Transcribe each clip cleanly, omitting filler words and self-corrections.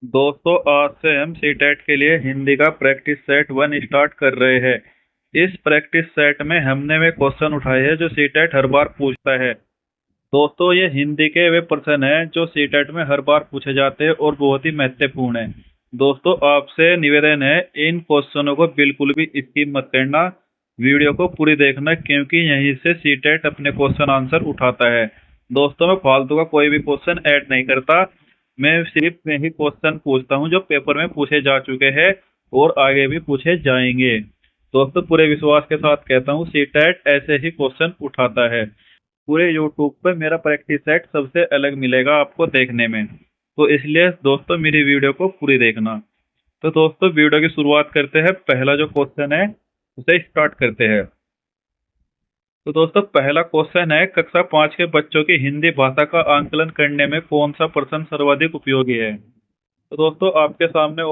दोस्तों, आज से हम सीटेट के लिए हिंदी का प्रैक्टिस सेट 1 स्टार्ट कर रहे हैं। इस प्रैक्टिस सेट में हमने वे क्वेश्चन उठाए हैं जो सीटेट हर बार पूछता है। दोस्तों, ये हिंदी के वे प्रश्न हैं जो सीटेट में हर बार पूछे जाते हैं और बहुत ही महत्वपूर्ण है। दोस्तों, आपसे निवेदन है, इन क्वेश्चनों को बिल्कुल भी स्किप मत करना। वीडियो को पूरी देखना, क्योंकि यहीं से सीटेट अपने क्वेश्चन आंसर उठाता है। दोस्तों, मैं फालतू का कोई भी क्वेश्चन ऐड नहीं करता। मैं सिर्फ वही क्वेश्चन पूछता हूँ जो पेपर में पूछे जा चुके हैं और आगे भी पूछे जाएंगे। दोस्तों, पूरे विश्वास के साथ कहता हूँ, सीटेट ऐसे ही क्वेश्चन उठाता है। पूरे यूट्यूब पे मेरा प्रैक्टिस सेट सबसे अलग मिलेगा आपको देखने में। तो इसलिए दोस्तों, मेरी वीडियो को पूरी देखना। तो दोस्तों, वीडियो की शुरुआत करते हैं। पहला जो क्वेश्चन है उसे स्टार्ट करते हैं। तो दोस्तों, पहला क्वेश्चन है, कक्षा 5 के बच्चों की हिंदी भाषा का आंकलन करने में कौन सा प्रश्न सर्वाधिक उपयोगी है? तो दोस्तों, आपके सामने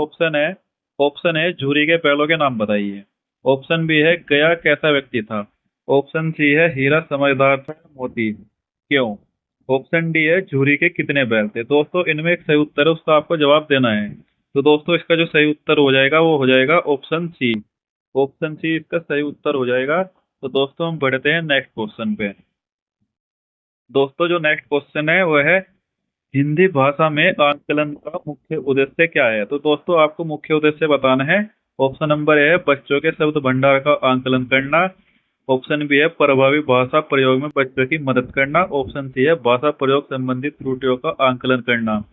ऑप्शन है, झूरी के बैलों के नाम बताइए। ऑप्शन बी है, गया कैसा व्यक्ति था। ऑप्शन सी है, हीरा समझदार था या मोती, क्यों। ऑप्शन डी है, झूरी के कितने बैल थे। दोस्तों, इनमें एक सही उत्तर है, उसका आपको जवाब देना है। तो दोस्तों, इसका जो सही उत्तर हो जाएगा वो हो जाएगा ऑप्शन सी। ऑप्शन सी इसका सही उत्तर हो जाएगा। तो दोस्तों, हम बढ़ते हैं नेक्स्ट क्वेश्चन पे। दोस्तों, जो नेक्स्ट क्वेश्चन है वो है, हिंदी भाषा में आंकलन का मुख्य उद्देश्य क्या है? तो दोस्तों, आपको मुख्य उद्देश्य बताना है। ऑप्शन नंबर ए है, बच्चों के शब्द भंडार का आंकलन करना। ऑप्शन बी है, प्रभावी भाषा प्रयोग में बच्चों की मदद करना। ऑप्शन सी है, भाषा प्रयोग संबंधित त्रुटियों का आंकलन करना।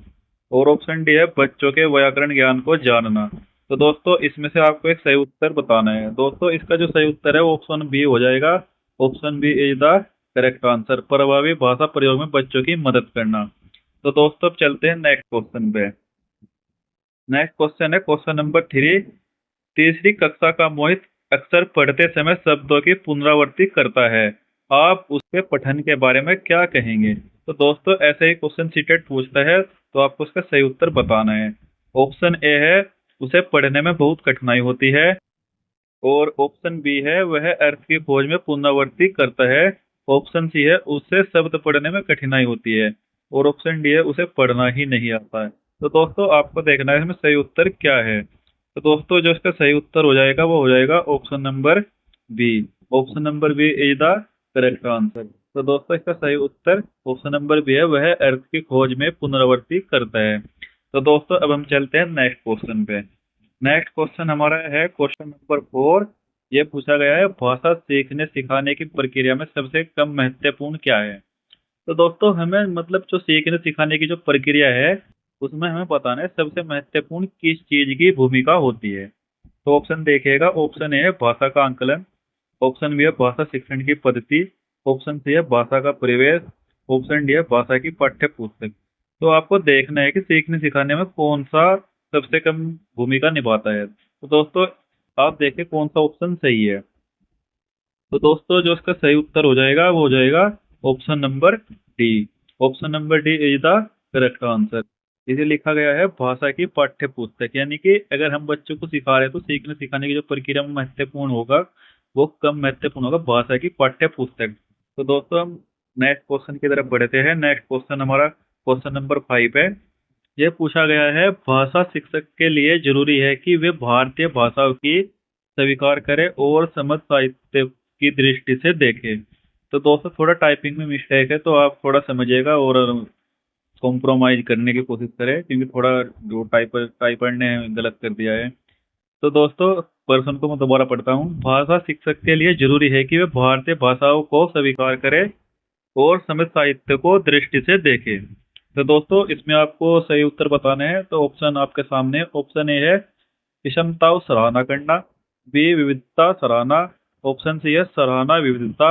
और ऑप्शन डी है, बच्चों के व्याकरण ज्ञान को जानना। तो दोस्तों, इसमें से आपको एक सही उत्तर बताना है। दोस्तों, इसका जो सही उत्तर है वो ऑप्शन बी हो जाएगा। Option B is the correct answer, प्रभावी भाषा प्रयोग में बच्चों की मदद करना। तो दोस्तों, अब चलते हैं नेक्स्ट क्वेश्चन पे। नेक्स्ट क्वेश्चन है क्वेश्चन नंबर 3। तीसरी कक्षा का मोहित अक्सर पढ़ते समय शब्दों की पुनरावृत्ति करता है। आप उसके पठन के बारे में क्या कहेंगे? तो दोस्तों, ऐसे ही क्वेश्चन सीटेट पूछता है, तो आपको उसका सही उत्तर बताना है। ऑप्शन ए है, उसे पढ़ने में बहुत कठिनाई होती है। और ऑप्शन बी है, वह अर्थ की खोज में पुनरावृत्ति करता है। ऑप्शन सी है, उसे शब्द पढ़ने में कठिनाई होती है। और ऑप्शन डी है, उसे पढ़ना ही नहीं आता है। तो दोस्तों, आपको देखना है इसमें सही उत्तर क्या है। तो दोस्तों, जो इसका सही उत्तर हो जाएगा वो हो जाएगा option number B. Option number B is the correct answer. तो दोस्तों, इसका सही उत्तर ऑप्शन नंबर बी है, वह अर्थ की खोज में पुनरावृत्ति करता है। तो दोस्तों, अब हम चलते हैं नेक्स्ट क्वेश्चन पे। नेक्स्ट क्वेश्चन हमारा है क्वेश्चन नंबर 4। ये पूछा गया है, भाषा सीखने सिखाने की प्रक्रिया में सबसे कम महत्वपूर्ण क्या है? तो दोस्तों, हमें मतलब जो सीखने सिखाने की जो प्रक्रिया है उसमें हमें बताना है सबसे महत्वपूर्ण किस चीज की भूमिका होती है। तो ऑप्शन देखिएगा। ऑप्शन ए है, भाषा का आंकलन। ऑप्शन बी है, भाषा शिक्षण की पद्धति। ऑप्शन सी है, भाषा का परिवेश। ऑप्शन डी है, भाषा की पाठ्य पुस्तक। तो आपको देखना है कि सीखने सिखाने में कौन सा सबसे कम भूमिका निभाता है। तो दोस्तों, आप देखें कौन सा ऑप्शन सही है। तो दोस्तों, जो इसका सही उत्तर हो जाएगा वो हो जाएगा option number D. Option number D is the correct answer. इसे लिखा गया है भाषा की पाठ्य पुस्तक, यानी कि अगर हम बच्चों को सिखा रहे हैं तो सीखने सिखाने की जो प्रक्रिया में महत्वपूर्ण होगा वो कम महत्वपूर्ण होगा भाषा की पाठ्य पुस्तक। तो दोस्तों, हम नेक्स्ट क्वेश्चन की तरफ बढ़ते हैं। नेक्स्ट क्वेश्चन हमारा क्वेश्चन नंबर 5 है। ये पूछा गया है, भाषा शिक्षक के लिए जरूरी है कि वे भारतीय भाषाओं की स्वीकार करें और समझ साहित्य की दृष्टि से देखें। तो दोस्तों, थोड़ा टाइपिंग में मिस्टेक है, तो आप थोड़ा समझिएगा और कॉम्प्रोमाइज करने की कोशिश करें, क्योंकि थोड़ा जो टाइपर ने गलत कर दिया है। तो दोस्तों, प्रश्न को मैं दोबारा पढ़ता हूँ। भाषा शिक्षक के लिए जरूरी है कि वे भारतीय भाषाओं को स्वीकार करें और समझ साहित्य को दृष्टि से देखें। तो दोस्तों, इसमें आपको सही उत्तर बताने हैं। तो ऑप्शन आपके सामने। ऑप्शन ए है, विषमता और सराहना करना। बी, विविधता सराहना। ऑप्शन सी है, सराहना विविधता।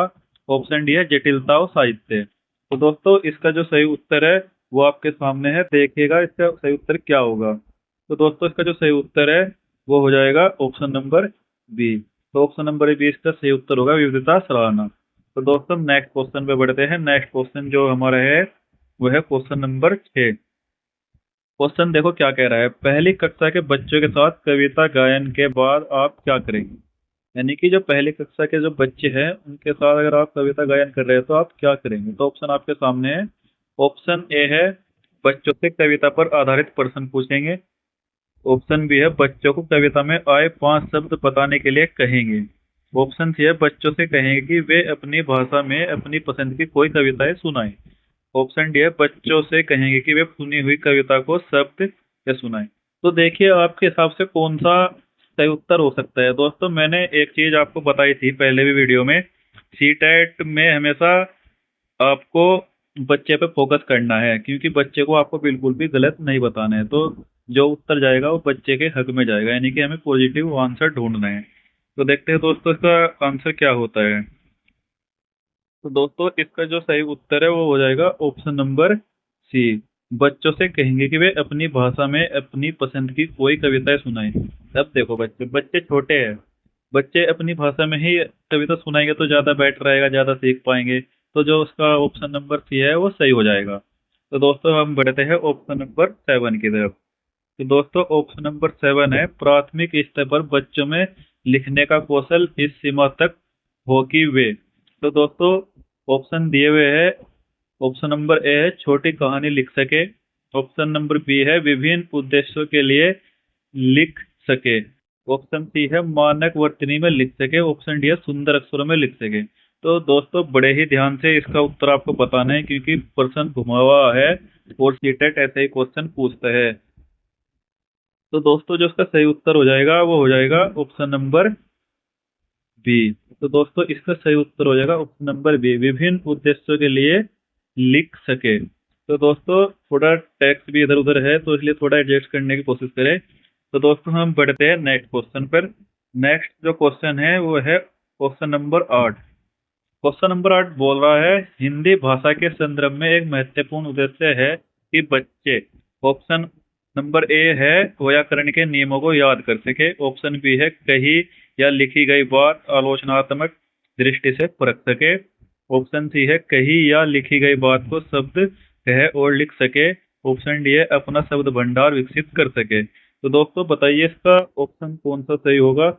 ऑप्शन डी है, जटिलता और साहित्य। तो दोस्तों, इसका जो सही उत्तर है वो आपके सामने है, देखिएगा इसका सही उत्तर क्या होगा। तो दोस्तों, इसका जो सही उत्तर है वो हो जाएगा ऑप्शन नंबर बी। तो ऑप्शन नंबर बी इसका सही उत्तर होगा, विविधता सराहना। तो दोस्तों, नेक्स्ट क्वेश्चन पे बढ़ते हैं। नेक्स्ट क्वेश्चन जो हमारा है वो है क्वेश्चन नंबर 6। क्वेश्चन देखो क्या कह रहा है, पहली कक्षा के बच्चों के साथ कविता गायन के बाद आप क्या करेंगे? यानी कि जो पहली कक्षा के जो बच्चे हैं उनके साथ अगर आप कविता गायन कर रहे हैं तो आप क्या करेंगे? तो ऑप्शन आपके सामने है। ऑप्शन ए है, बच्चों से कविता पर आधारित प्रश्न पूछेंगे। ऑप्शन बी है बच्चों को कविता में आए 5 शब्द बताने के लिए कहेंगे। ऑप्शन सी है बच्चों से कहेंगे कि वे अपनी भाषा में अपनी पसंद की कोई कविताएं सुनाएं। ऑप्शन डी है बच्चों से कहेंगे कि वे सुनी हुई कविता को शब्द से सुनाएं। तो देखिए आपके हिसाब से कौन सा सही उत्तर हो सकता है। दोस्तों मैंने एक चीज आपको बताई थी पहले भी वीडियो में, सी टेट में हमेशा आपको बच्चे पे फोकस करना है, क्योंकि बच्चे को आपको बिल्कुल भी गलत नहीं बताना है। तो जो उत्तर जाएगा वो बच्चे के हक में जाएगा, यानी कि हमें पॉजिटिव आंसर ढूंढना है। तो देखते हैं दोस्तों इसका आंसर क्या होता है। तो दोस्तों इसका जो सही उत्तर है वो हो जाएगा ऑप्शन नंबर सी। बच्चों से कहेंगे कि वे अपनी भाषा में अपनी पसंद की कोई कविताएं सुनाएं। अब देखो बच्चे बच्चे छोटे हैं, बच्चे अपनी भाषा में ही कविता सुनाएंगे तो ज्यादा बेटर रहेगा, ज्यादा सीख पाएंगे। तो जो उसका ऑप्शन नंबर सी है वो सही हो जाएगा। तो दोस्तों हम बढ़ते हैं ऑप्शन नंबर 7 की तरफ। तो दोस्तों ऑप्शन नंबर 7 है प्राथमिक स्तर पर बच्चों में लिखने का कौशल इस सीमा तक हो कि वे। तो दोस्तों ऑप्शन दिए हुए हैं। ऑप्शन नंबर ए है छोटी कहानी लिख सके। ऑप्शन नंबर बी है विभिन्न उद्देश्यों के लिए लिख सके। ऑप्शन सी है मानक वर्तनी में लिख सके। ऑप्शन डी है सुंदर अक्षरों में लिख सके। तो दोस्तों बड़े ही ध्यान से इसका उत्तर आपको बताना है, क्योंकि प्रश्न घुमा हुआ है और सीटेट ऐसे ही क्वेश्चन पूछता है। तो दोस्तों जो इसका सही उत्तर हो जाएगा वो हो जाएगा ऑप्शन नंबर बी। तो दोस्तों इसका सही उत्तर हो जाएगा ऑप्शन नंबर बी, विभिन्न उद्देश्यों के लिए लिख सके। तो दोस्तों थोड़ा टेक्स्ट भी इधर उधर है तो इसलिए थोड़ा एडजस्ट करने की कोशिश करें। तो दोस्तों हम बढ़ते हैं नेक्स्ट क्वेश्चन पर। नेक्स्ट जो क्वेश्चन है वो है क्वेश्चन नंबर 8। क्वेश्चन नंबर 8 बोल रहा है हिंदी भाषा के संदर्भ में एक महत्वपूर्ण उद्देश्य है कि बच्चे। ऑप्शन नंबर ए है व्याकरण के नियमों को याद कर सके। ऑप्शन बी है कही या लिखी गई बात आलोचनात्मक दृष्टि से परख सके। ऑप्शन सी है कही या लिखी गई बात को शब्द कह और लिख सके। ऑप्शन डी है अपना शब्द भंडार विकसित कर सके। तो दोस्तों बताइए इसका ऑप्शन कौन सा सही होगा।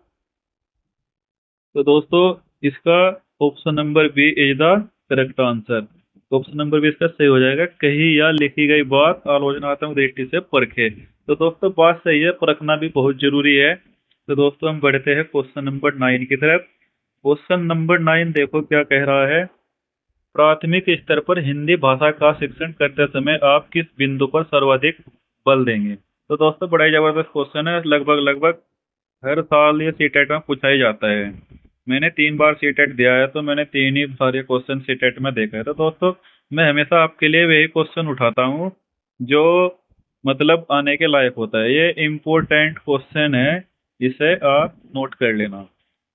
तो दोस्तों इसका option number B is the correct answer. Option number B इसका सही हो जाएगा, कही या लिखी गई बात आलोचनात्मक दृष्टि से परखे। तो दोस्तों बात सही है, परखना भी बहुत जरूरी है। तो दोस्तों हम बढ़ते हैं क्वेश्चन नंबर 9 की तरफ। क्वेश्चन नंबर 9 देखो क्या कह रहा है। प्राथमिक स्तर पर हिंदी भाषा का शिक्षण करते समय आप किस बिंदु पर सर्वाधिक बल देंगे। तो दोस्तों बड़ा ही जबरदस्त क्वेश्चन है, लगभग लगभग हर साल ये सीटेट में पूछा ही जाता है। मैंने 3 बार सीटेट दिया है तो मैंने 3 ही सारे क्वेश्चन सीटेट में देखा है। तो दोस्तों मैं हमेशा आपके लिए वही क्वेश्चन उठाता हूँ जो मतलब आने के लायक होता है। ये इम्पोर्टेंट क्वेश्चन है, इसे आप नोट कर लेना।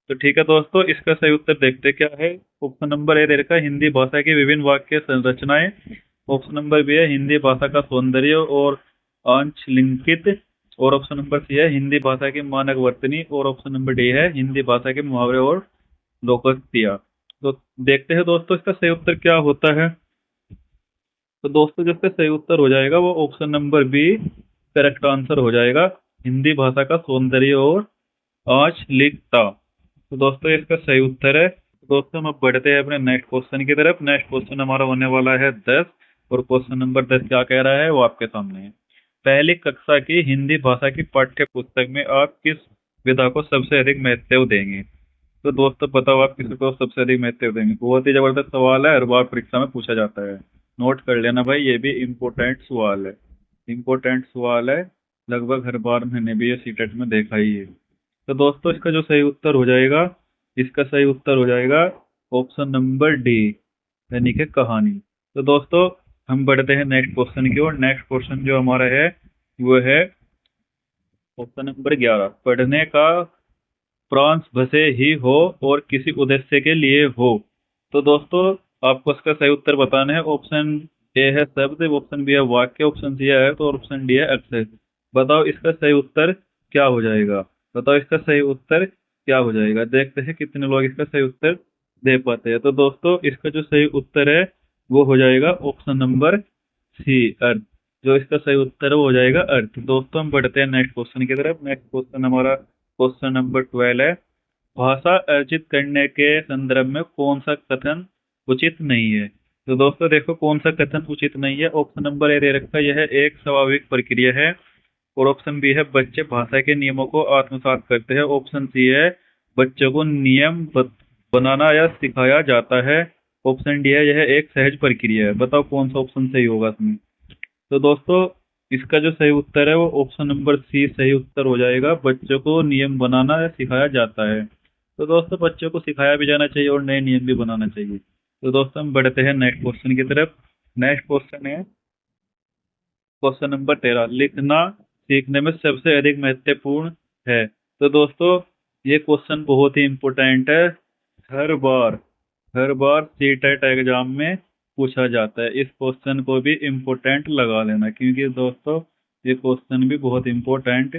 तो ठीक है दोस्तों इसका सही उत्तर देखते क्या है। ऑप्शन नंबर ए दे रखा है हिंदी भाषा की विभिन्न वाक्य संरचनाएं। ऑप्शन नंबर बी है हिंदी भाषा का सौंदर्य और अंश लिंकित। और ऑप्शन नंबर सी है हिंदी भाषा की मानक वर्तनी। और ऑप्शन नंबर डी है हिंदी भाषा के मुहावरे और लोकोक्तियां। तो देखते हैं दोस्तों इसका सही उत्तर क्या होता है। तो दोस्तों जिसका सही उत्तर हो जाएगा वो option number B correct answer हो जाएगा, हिंदी भाषा का सौंदर्य और आंचलिकता। तो दोस्तों इसका सही उत्तर है। तो दोस्तों हम अब बढ़ते हैं अपने नेक्स्ट क्वेश्चन की तरफ। नेक्स्ट क्वेश्चन हमारा होने वाला है 10। और क्वेश्चन नंबर 10 क्या कह रहा है वो आपके सामने है। पहली कक्षा की हिंदी भाषा की पाठ्य पुस्तक में आप किस विधा को सबसे अधिक महत्व देंगे। तो दोस्तों बताओ आप किसी को सबसे अधिक महत्व देंगे। बहुत ही जबरदस्त सवाल है, हर बार परीक्षा में पूछा जाता है। नोट कर लेना भाई, ये भी इम्पोर्टेंट सवाल है। इम्पोर्टेंट सवाल है, लगभग हर बार मैंने भी ये सीटेट में देखा ही है। तो दोस्तों इसका जो सही उत्तर हो जाएगा, इसका सही उत्तर हो जाएगा ऑप्शन नंबर डी, यानी कि कहानी। तो दोस्तों हम बढ़ते हैं नेक्स्ट क्वेश्चन की ओर। नेक्स्ट क्वेश्चन जो हमारा है वो है ऑप्शन नंबर 11। पढ़ने का प्रांश भसे ही हो और किसी उद्देश्य के लिए हो। तो दोस्तों आपको इसका सही उत्तर बताना है। ऑप्शन ए है शब्द, ऑप्शन बी है वाक्य, ऑप्शन सी है तो ऑप्शन डी है अक्षर। बताओ इसका सही उत्तर क्या हो जाएगा। बताओ इसका सही उत्तर क्या हो जाएगा। देखते हैं कितने लोग इसका सही उत्तर दे पाते हैं। तो दोस्तों इसका जो सही उत्तर है वो हो जाएगा ऑप्शन नंबर सी अर्थ। जो इसका सही उत्तर है वो हो जाएगा अर्थ। दोस्तों हम बढ़ते हैं नेक्स्ट क्वेश्चन की तरफ। नेक्स्ट क्वेश्चन हमारा क्वेश्चन नंबर 12 है। भाषा अर्जित करने के संदर्भ में कौन सा कथन उचित नहीं है। तो दोस्तों देखो कौन सा कथन उचित नहीं है। ऑप्शन नंबर ए दे रखा है यह एक स्वाभाविक प्रक्रिया है। और ऑप्शन बी है बच्चे भाषा के नियमों को आत्मसात करते हैं। ऑप्शन सी है बच्चों को नियम बनाना या सिखाया जाता है। ऑप्शन डी है यह एक सहज प्रक्रिया है। बताओ कौन सा ऑप्शन सही होगा इसमें। तो दोस्तों इसका जो सही उत्तर है वो ऑप्शन नंबर सी सही उत्तर हो जाएगा। बच्चों को नियम बनाना या सिखाया जाता है। तो दोस्तों बच्चों को सिखाया भी जाना चाहिए और नए नियम भी बनाना चाहिए। तो दोस्तों हम बढ़ते हैं नेक्स्ट क्वेश्चन की तरफ। नेक्स्ट क्वेश्चन है क्वेश्चन नंबर 13। लिखना सीखने में सबसे अधिक महत्वपूर्ण है। तो दोस्तों ये क्वेश्चन बहुत ही इम्पोर्टेंट है। हर बार हर बार सी टेट एग्जाम में पूछा जाता है। इस क्वेश्चन को भी इम्पोर्टेंट लगा लेना क्योंकि दोस्तों ये क्वेश्चन भी बहुत इम्पोर्टेंट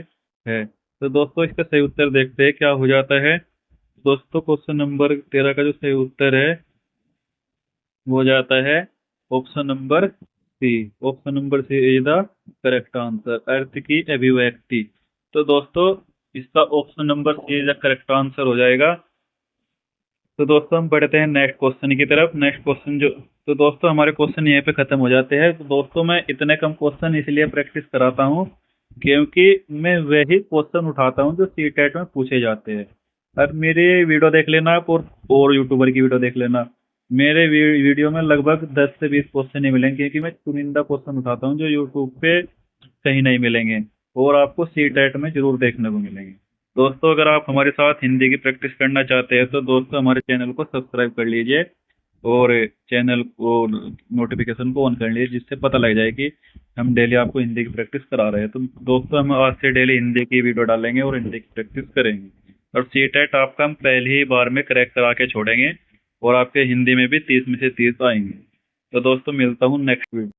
है। तो दोस्तों इसका सही उत्तर देखते हैं क्या हो जाता है। दोस्तों क्वेश्चन नंबर 13 का जो सही उत्तर है वो हो जाता है option number C. Option number C is the correct answer, अर्थ की अभिव्यक्ति। तो दोस्तों इसका option number C is the correct answer हो जाएगा। तो दोस्तों हम बढ़ते हैं नेक्स्ट क्वेश्चन की तरफ। नेक्स्ट क्वेश्चन जो तो दोस्तों हमारे क्वेश्चन यहीं पे खत्म हो जाते हैं। तो दोस्तों मैं इतने कम क्वेश्चन इसलिए प्रैक्टिस कराता हूँ क्योंकि मैं वही क्वेश्चन उठाता हूँ जो सी टेट में पूछे जाते हैं। अब मेरी वीडियो देख लेना आप और यूट्यूबर की वीडियो देख लेना। मेरे वीडियो में लगभग 10 से 20 क्वेश्चन ही मिलेंगे क्योंकि मैं चुनिंदा क्वेश्चन उठाता हूँ जो यूट्यूब पे कहीं नहीं मिलेंगे और आपको सी टेट में जरूर देखने को मिलेंगे। दोस्तों अगर आप हमारे साथ हिंदी की प्रैक्टिस करना चाहते हैं तो दोस्तों हमारे चैनल को सब्सक्राइब कर लीजिए और चैनल को नोटिफिकेशन को ऑन कर लीजिए जिससे पता लग जाए कि हम डेली आपको हिंदी की प्रैक्टिस करा रहे हैं। तो दोस्तों हम आज से डेली हिंदी की वीडियो डालेंगे और हिंदी की प्रैक्टिस करेंगे और सी टेट आपका हम पहली ही बार में क्रैक करा के छोड़ेंगे और आपके हिंदी में भी 30 में से 30 आएंगे। तो दोस्तों मिलता हूँ नेक्स्ट वीडियो।